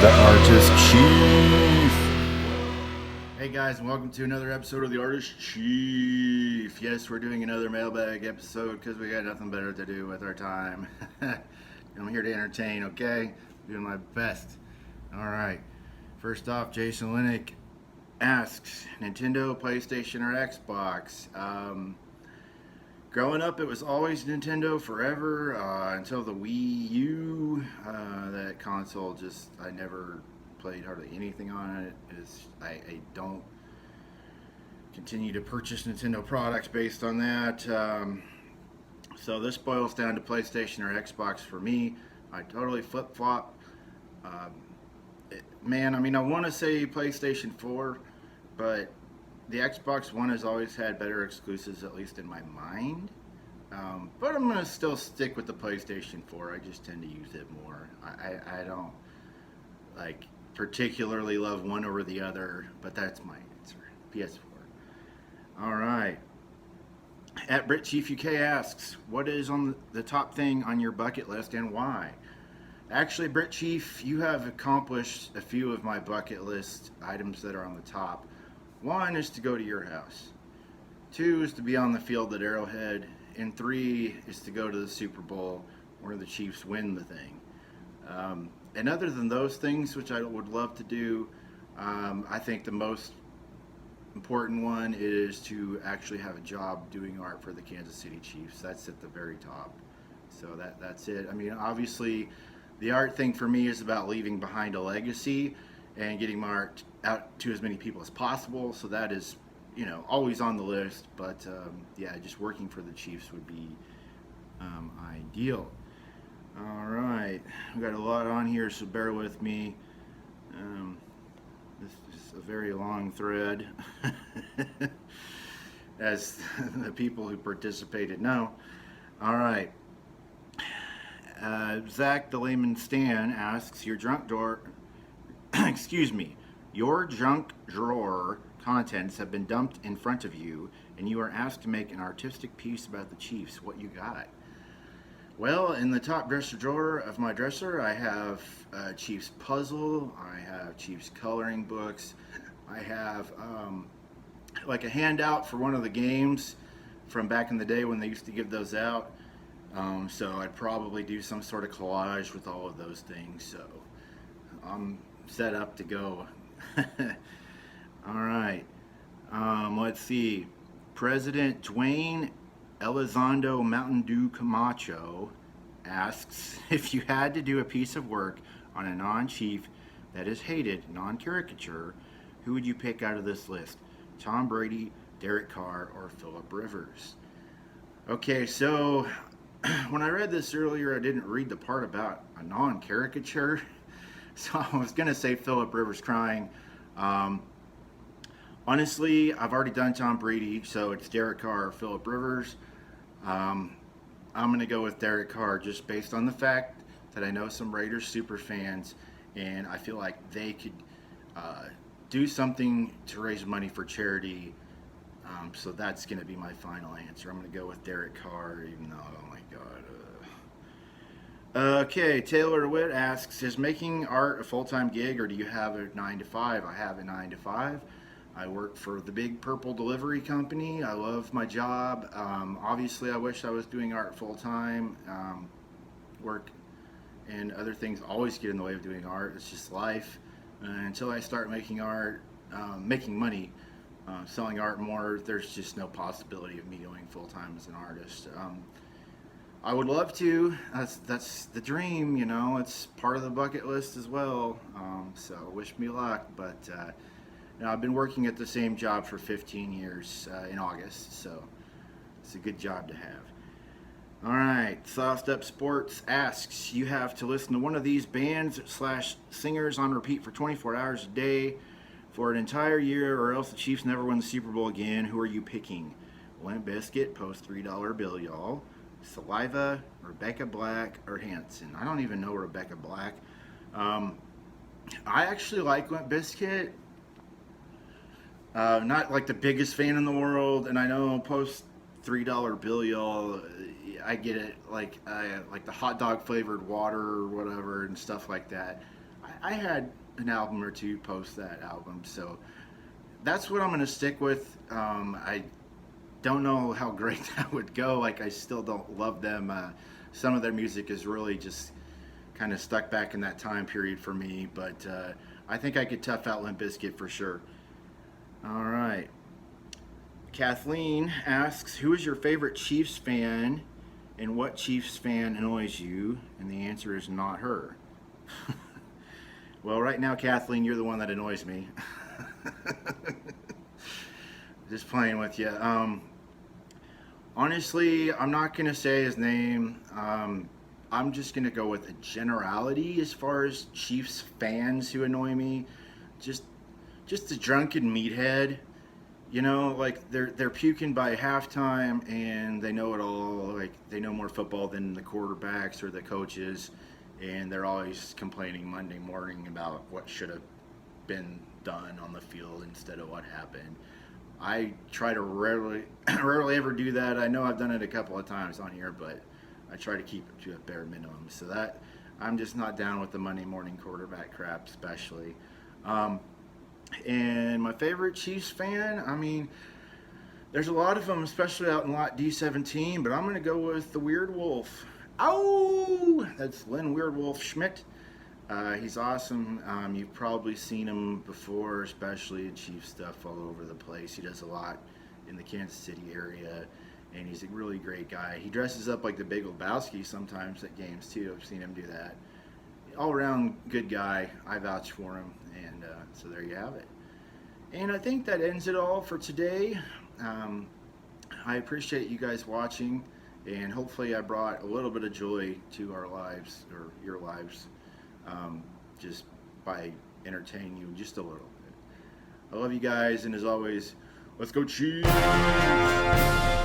the Artist Chief. Hey guys, and welcome to another episode of the Artist Chief. Yes, we're doing another mailbag episode because we got nothing better to do with our time. I'm here to entertain, okay? Doing my best. Alright, first off, Jason Linick asks, Nintendo, PlayStation, or Xbox? Growing up, it was always Nintendo forever until the Wii U. That console just, I never played hardly anything on it. I don't continue to purchase Nintendo products based on that. So this boils down to PlayStation or Xbox for me. I totally flip-flop. Man, I mean, I want to say PlayStation 4, but the Xbox One has always had better exclusives, at least in my mind. But I'm going to still stick with the PlayStation 4. I just tend to use it more. I don't, like, particularly love one over the other, but that's my answer. PS4. Alright. At BritChiefUK asks, what is on the top thing on your bucket list and why? Actually, BritChief, you have accomplished a few of my bucket list items that are on the top. One is to go to your house. 2 is to be on the field at Arrowhead. And 3 is to go to the Super Bowl where the Chiefs win the thing. And other than those things, which I would love to do, I think the most important one is to actually have a job doing art for the Kansas City Chiefs. That's at the very top. So that's it. I mean, obviously, the art thing for me is about leaving behind a legacy and getting my art out to as many people as possible. So that is, you know, always on the list. But yeah, just working for the Chiefs would be ideal. All right, we got a lot on here, so bear with me. This is a very long thread, as the people who participated know. All right. Zach the Layman Stan asks, your junk drawer, excuse me, your junk drawer contents have been dumped in front of you, and you are asked to make an artistic piece about the Chiefs. What you got? Well, in the top dresser drawer of my dresser, I have a Chiefs puzzle, I have Chiefs coloring books, I have like a handout for one of the games from back in the day when they used to give those out. So I'd probably do some sort of collage with all of those things. So I'm set up to go. All right. Let's see. President Dwayne Elizondo Mountain Dew Camacho asks, if you had to do a piece of work on a non-chief that is hated, non-caricature, who would you pick out of this list? Tom Brady, Derek Carr, or Phillip Rivers? Okay, so when I read this earlier, I didn't read the part about a non-caricature. So I was going to say Phillip Rivers crying. Honestly, I've already done Tom Brady, so it's Derek Carr or Phillip Rivers. I'm going to go with Derek Carr just based on the fact that I know some Raiders super fans, and I feel like they could do something to raise money for charity. So that's going to be my final answer. I'm going to go with Derek Carr, even though, oh my God. Okay, Taylor DeWitt asks, is making art a full-time gig, or do you have a 9-to-5? I have a 9-to-5. I work for the Big Purple Delivery Company. I love my job. Obviously, I wish I was doing art full-time. Work and other things always get in the way of doing art. It's just life. Until I start making art, making money, selling art more, there's just no possibility of me going full-time as an artist. I would love to. That's the dream, you know. It's part of the bucket list as well. So wish me luck, but you know, I've been working at the same job for 15 years in August, so it's a good job to have. All right, Sauced Up Sports asks, you have to listen to one of these bands / singers on repeat for 24 hours a day for an entire year, or else the Chiefs never win the Super Bowl again. Who are you picking? Limp Bizkit, post $3 bill, y'all. Saliva, Rebecca Black, or Hanson. I don't even know Rebecca Black. I actually like Limp Bizkit. Not like the biggest fan in the world, and I know post $3 bill, y'all. I get it. Like the hot dog flavored water or whatever and stuff like that. I had an album or two post that album, so that's what I'm going to stick with. I don't know how great that would go. Like, I still don't love them. Some of their music is really just kind of stuck back in that time period for me, but I think I could tough out Limp Bizkit for sure. All right. Kathleen asks, who is your favorite Chiefs fan and what Chiefs fan annoys you? And the answer is not her. Well, right now, Kathleen, you're the one that annoys me. Just playing with you. Honestly, I'm not going to say his name. I'm just going to go with a generality as far as Chiefs fans who annoy me. Just a drunken meathead. You know, like they're puking by halftime and they know it all. Like they know more football than the quarterbacks or the coaches, and they're always complaining Monday morning about what should have been done on the field instead of what happened. I try to rarely ever do that. I know I've done it a couple of times on here, but I try to keep it to a bare minimum. So that I'm just not down with the Monday morning quarterback crap, especially. And my favorite Chiefs fan, I mean, there's a lot of them, especially out in lot D17, but I'm going to go with the Weird Wolf. Oh, that's Lynn Weird Wolf Schmidt. He's awesome. You've probably seen him before, especially in Chiefs stuff all over the place. He does a lot in the Kansas City area, and he's a really great guy. He dresses up like the Big Lebowski sometimes at games, too. I've seen him do that. All-around good guy. I vouch for him, and so there you have it. And I think that ends it all for today. I appreciate you guys watching, and hopefully I brought a little bit of joy to our lives, or your lives, just by entertaining you just a little bit. I love you guys, and as always, let's go Chiefs!